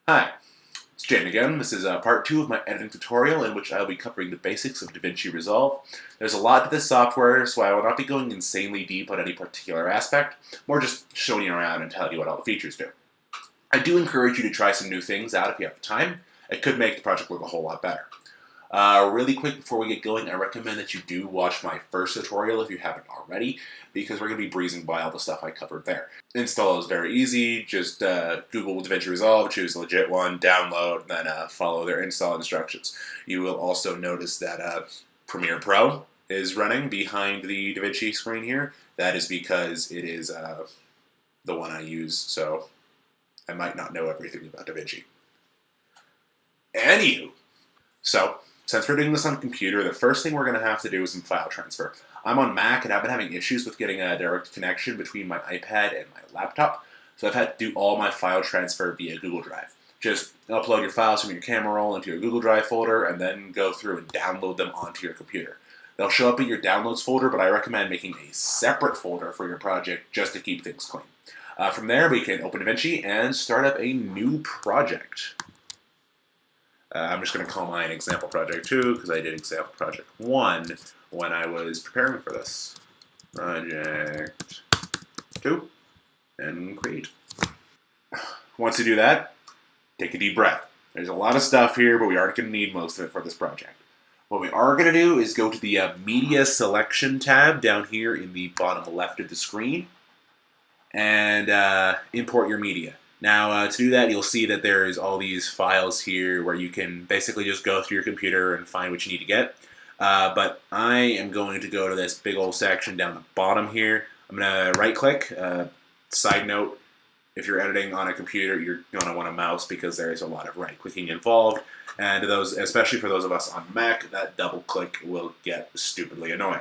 Hi, it's Jane again. This is part 2 of my editing tutorial in which I'll be covering the basics of DaVinci Resolve. There's a lot to this software, so I will not be going insanely deep on any particular aspect, more just showing you around and telling you what all the features do. I do encourage you to try some new things out if you have the time. It could make the project look a whole lot better. Really quick before we get going, I recommend that you do watch my first tutorial if you haven't already, because we're going to be breezing by all the stuff I covered there. Install is very easy. Just Google DaVinci Resolve, choose a legit one, download, then follow their install instructions. You will also notice that Premiere Pro is running behind the DaVinci screen here. That is because it is the one I use, so I might not know everything about DaVinci. Anywho, so since we're doing this on a computer, the first thing we're going to have to do is some file transfer. I'm on Mac, and I've been having issues with getting a direct connection between my iPad and my laptop, so I've had to do all my file transfer via Google Drive. Just upload your files from your camera roll into your Google Drive folder, and then go through and download them onto your computer. They'll show up in your downloads folder, but I recommend making a separate folder for your project just to keep things clean. From there, we can open DaVinci and start up a new project. I'm just going to call mine example project 2 because I did example project 1 when I was preparing for this. Project 2 and create. Once you do that, take a deep breath. There's a lot of stuff here, but we aren't going to need most of it for this project. What we are going to do is go to the Media Selection tab down here in the bottom left of the screen and import your media. Now, to do that, you'll see that there's all these files here where you can basically just go through your computer and find what you need to get. But I am going to go to this big old section down the bottom here. I'm going to right-click. Side note, if you're editing on a computer, you're going to want a mouse because there is a lot of right-clicking involved. And to those, especially for those of us on Mac, that double-click will get stupidly annoying.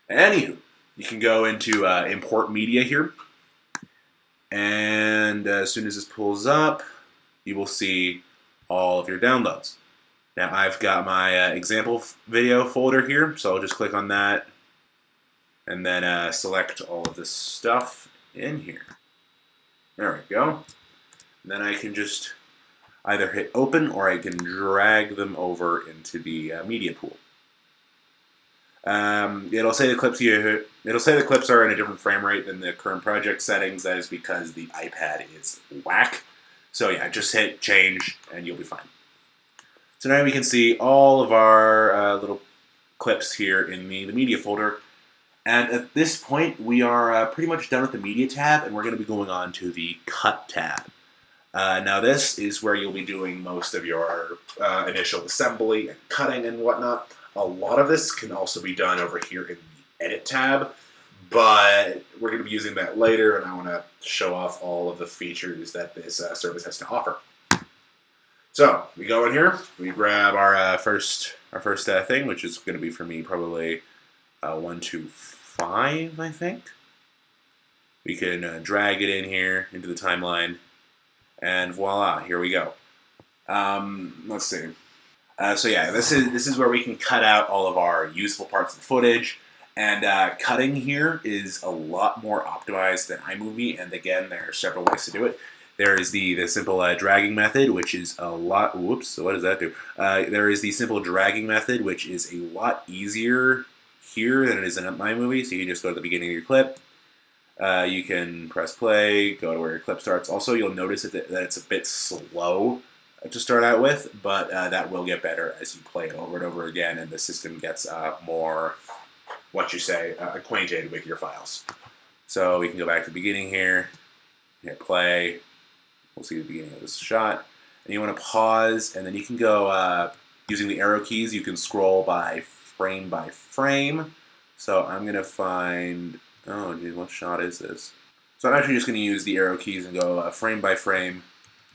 Anywho, you can go into Import Media here. And as soon as this pulls up, you will see all of your downloads. Now I've got my example video folder here, so I'll just click on that and then select all of this stuff in here. There we go. And then I can just either hit open or I can drag them over into the media pool. It'll say the clips are in a different frame rate than the current project settings. That is because the iPad is whack. So yeah, just hit change and you'll be fine. So now we can see all of our little clips here in the media folder. And at this point, we are pretty much done with the media tab, and we're going to be going on to the cut tab. Now this is where you'll be doing most of your initial assembly and cutting and whatnot. A lot of this can also be done over here in the Edit tab, but we're going to be using that later, and I want to show off all of the features that this service has to offer. So we go in here, we grab our first thing, which is going to be for me probably 1, 2, 5, I think. We can drag it in here into the timeline, and voila, here we go. Let's see. So yeah, this is where we can cut out all of our useful parts of the footage, and cutting here is a lot more optimized than iMovie, and again, there are several ways to do it. There is the simple dragging method, which is a lot, whoops, so what does that do? There is the simple dragging method, which is a lot easier here than it is in iMovie, so you can just go to the beginning of your clip. You can press play, go to where your clip starts. Also, you'll notice that it's a bit slow to start out with, but that will get better as you play it over and over again, and the system gets more, acquainted with your files. So we can go back to the beginning here, hit play, we'll see the beginning of this shot, and you want to pause, and then you can go, using the arrow keys, you can scroll by frame. So I'm going to find, oh geez, what shot is this? So I'm actually just going to use the arrow keys and go frame by frame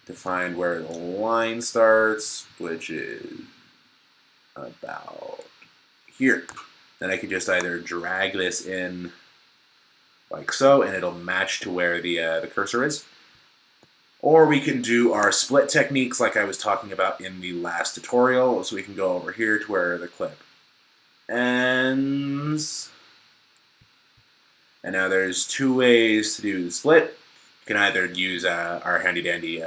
to find where the line starts, which is about here. Then I can just either drag this in like so, and it'll match to where the cursor is. Or we can do our split techniques like I was talking about in the last tutorial. So we can go over here to where the clip ends. And now there's 2 ways to do the split. You can either use our handy dandy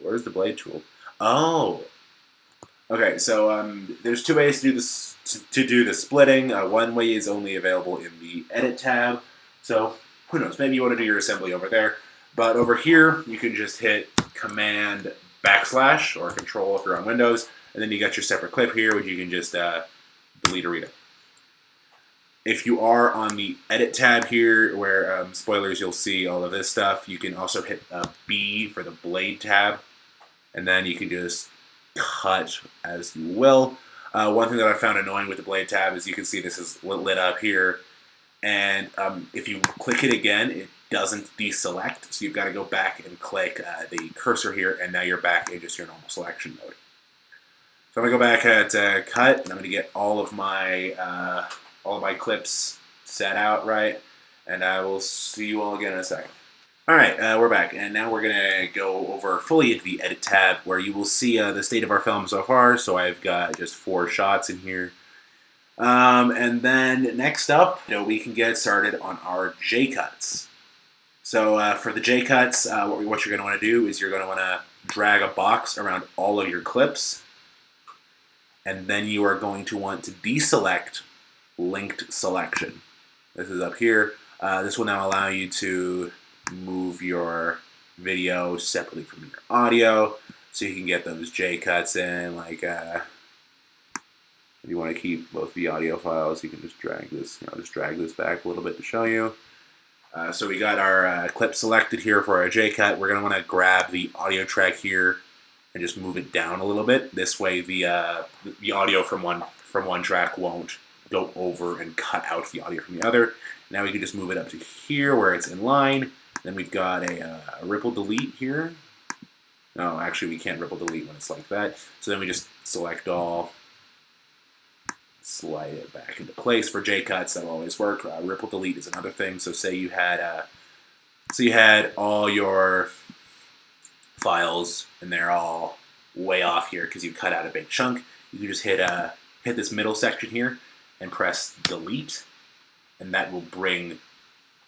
Where's the blade tool? Oh. Okay, so there's two ways to do this. To do the splitting. One way is only available in the Edit tab. So who knows? Maybe you want to do your assembly over there. But over here, you can just hit Command / or Control if you're on Windows, and then you got your separate clip here, which you can just delete or read it. If you are on the Edit tab here, where spoilers, you'll see all of this stuff. You can also hit B for the Blade tab, and then you can just cut as you will. One thing that I found annoying with the Blade tab is you can see this is lit up here, and if you click it again, it doesn't deselect, so you've got to go back and click the cursor here, and now you're back in just your normal selection mode. So I'm going to go back at cut, and I'm going to get all of my clips set out right, and I will see you all again in a second. Alright, we're back, and now we're going to go over fully into the Edit tab, where you will see the state of our film so far. So I've got just 4 shots in here. And then next up, we can get started on our J-cuts. So for the J-cuts, what you're going to want to do is you're going to want to drag a box around all of your clips, and then you are going to want to deselect linked selection. This is up here. This will now allow you to move your video separately from your audio, so you can get those J-cuts in. Like, if you want to keep both the audio files, you can just drag this, just drag this back a little bit to show you. So we got our clip selected here for our J-cut. We're going to want to grab the audio track here and just move it down a little bit. This way, the audio from one track won't go over and cut out the audio from the other. Now we can just move it up to here where it's in line. Then we've got a ripple delete here. No, actually we can't ripple delete when it's like that. So then we just select all, slide it back into place. For J-cuts, that'll always work. Ripple delete is another thing. So say you had all your files and they're all way off here because you cut out a big chunk. You can just hit this middle section here and press delete, and that will bring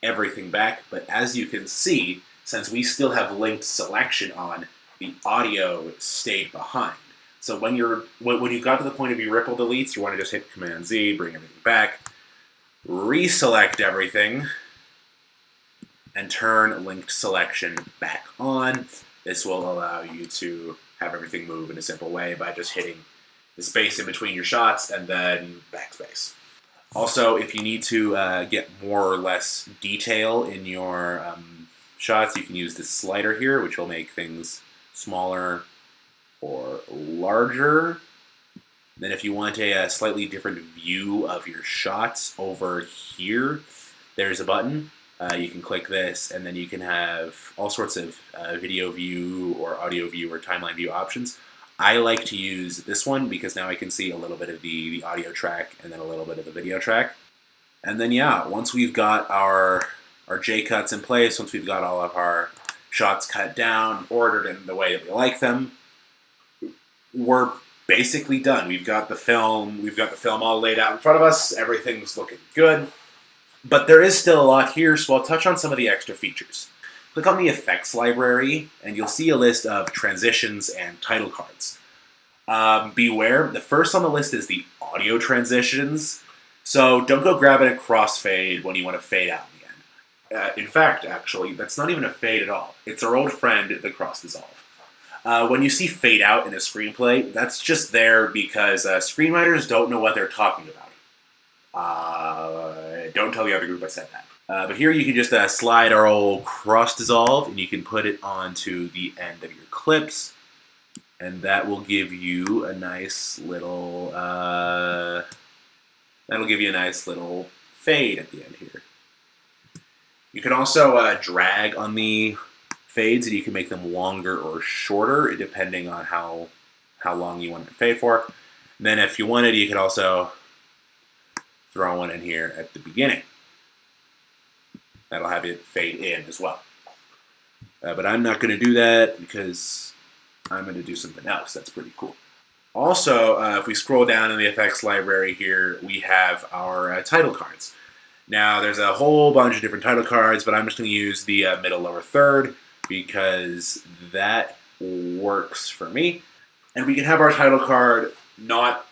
everything back. But as you can see, since we still have linked selection on, the audio stayed behind. So when you got to the point of your ripple deletes, you want to just hit Command Z, bring everything back, reselect everything, and turn linked selection back on. This will allow you to have everything move in a simple way by just hitting the space in between your shots and then backspace. Also, if you need to get more or less detail in your shots, you can use this slider here, which will make things smaller or larger. Then if you want a slightly different view of your shots, over here, there's a button. You can click this, and then you can have all sorts of video view or audio view or timeline view options. I like to use this one because now I can see a little bit of the audio track and then a little bit of the video track. And then yeah, once we've got our J-cuts in place, once we've got all of our shots cut down, ordered in the way that we like them, we're basically done. We've got the film all laid out in front of us. Everything's looking good. But there is still a lot here, so I'll touch on some of the extra features. Click on the effects library, and you'll see a list of transitions and title cards. Beware, the first on the list is the audio transitions, so don't go grabbing a crossfade when you want to fade out in the end. In fact, actually, that's not even a fade at all. It's our old friend, the cross dissolve. When you see fade out in a screenplay, that's just there because screenwriters don't know what they're talking about. Don't tell the other group I said that. But here you can just slide our old cross dissolve, and you can put it onto the end of your clips, and that will give you a nice little fade at the end here. You can also drag on the fades, and you can make them longer or shorter depending on how long you want it to fade for. And then if you wanted, you could also throw one in here at the beginning. That'll have it fade in as well. But I'm not going to do that because I'm going to do something else. That's pretty cool. Also, if we scroll down in the effects library here, we have our title cards. Now, there's a whole bunch of different title cards, but I'm just going to use the middle lower third because that works for me. And we can have our title card not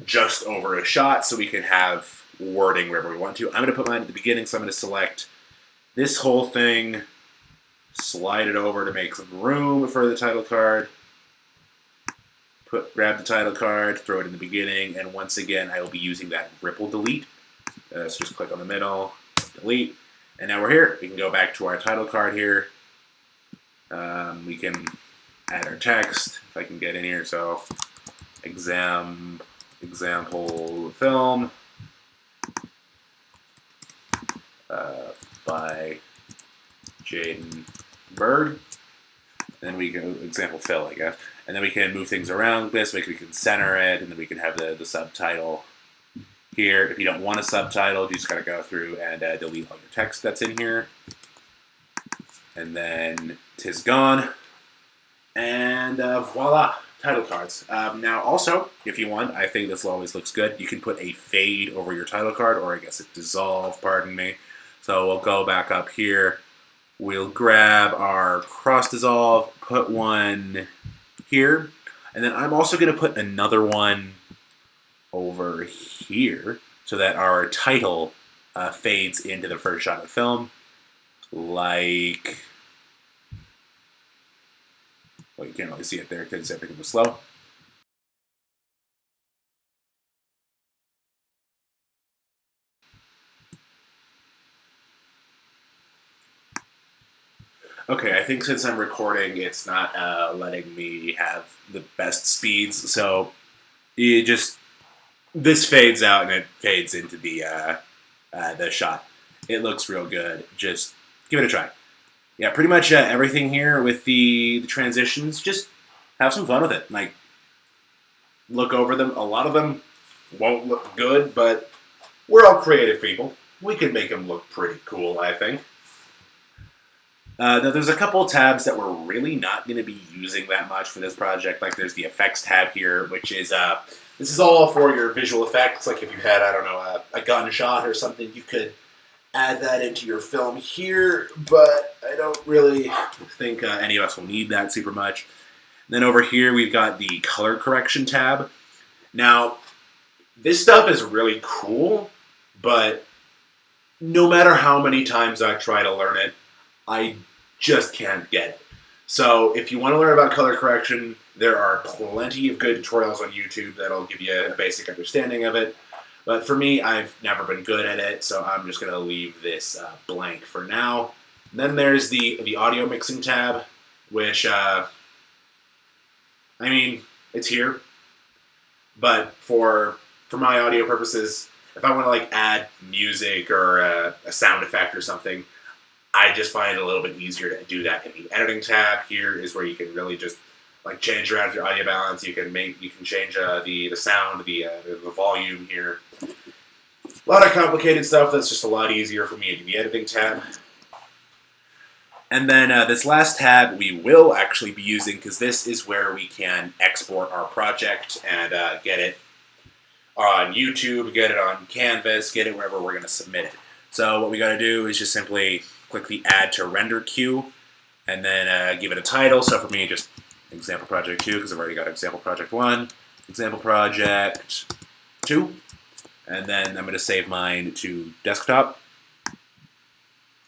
just over a shot, so we can have wording wherever we want to. I'm going to put mine at the beginning, so I'm going to select this whole thing, slide it over to make some room for the title card, grab the title card, throw it in the beginning, and once again, I will be using that ripple delete. So just click on the middle, delete, and now we're here. We can go back to our title card here. We can add our text, if I can get in here, so example film by Jaden Berg. Then we can, example fill, I guess. And then we can move things around this, we can center it, and then we can have the subtitle here. If you don't want a subtitle, you just gotta go through and delete all your text that's in here. And then 'tis gone. And voila, title cards. Now also, if you want, I think this always looks good, you can put a fade over your title card, or I guess a dissolve, pardon me. So we'll go back up here. We'll grab our cross dissolve, put one here, and then I'm also going to put another one over here so that our title fades into the first shot of the film. Like, well, you can't really see it there because everything was slow. Okay, I think since I'm recording, it's not letting me have the best speeds, so you just, this fades out and it fades into the shot. It looks real good. Just give it a try. Yeah, pretty much everything here with the transitions, just have some fun with it. Like, look over them. A lot of them won't look good, but we're all creative people. We can make them look pretty cool, I think. Now, there's a couple tabs that we're really not going to be using that much for this project. Like, there's the effects tab here, which is, this is all for your visual effects. Like, if you had, I don't know, a gunshot or something, you could add that into your film here, but I don't really think any of us will need that super much. And then over here, we've got the color correction tab. Now, this stuff is really cool, but no matter how many times I try to learn it, I just can't get it. So if you want to learn about color correction, there are plenty of good tutorials on YouTube that'll give you a basic understanding of it. But for me, I've never been good at it, so I'm just going to leave this blank for now. And then there's the audio mixing tab, which, I mean, it's here. But for my audio purposes, if I want to like add music or a sound effect or something, I just find it a little bit easier to do that in the editing tab. Here is where you can really just like change around your audio balance. You can change the sound, the volume here. A lot of complicated stuff that's just a lot easier for me in the editing tab. And then this last tab we will actually be using, because this is where we can export our project and get it on YouTube, get it on Canvas, get it wherever we're going to submit it. So what we got to do is just simply click the Add to Render queue, and then give it a title. So for me, just Example Project 2, because I've already got Example Project 1, Example Project 2, and then I'm going to save mine to desktop,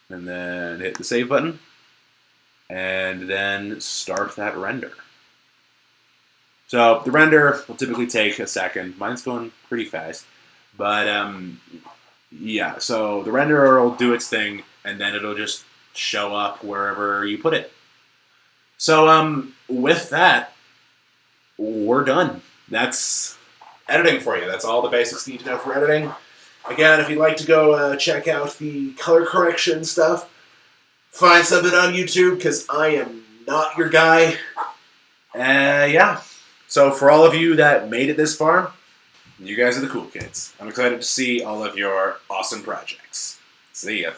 and then hit the Save button, and then start that render. So the render will typically take a second. Mine's going pretty fast, but yeah, so the renderer will do its thing, and then it'll just show up wherever you put it. So with that, we're done. That's editing for you. That's all the basics you need to know for editing. Again, if you'd like to go check out the color correction stuff, find something on YouTube, because I am not your guy. Yeah. So for all of you that made it this far, you guys are the cool kids. I'm excited to see all of your awesome projects. See ya.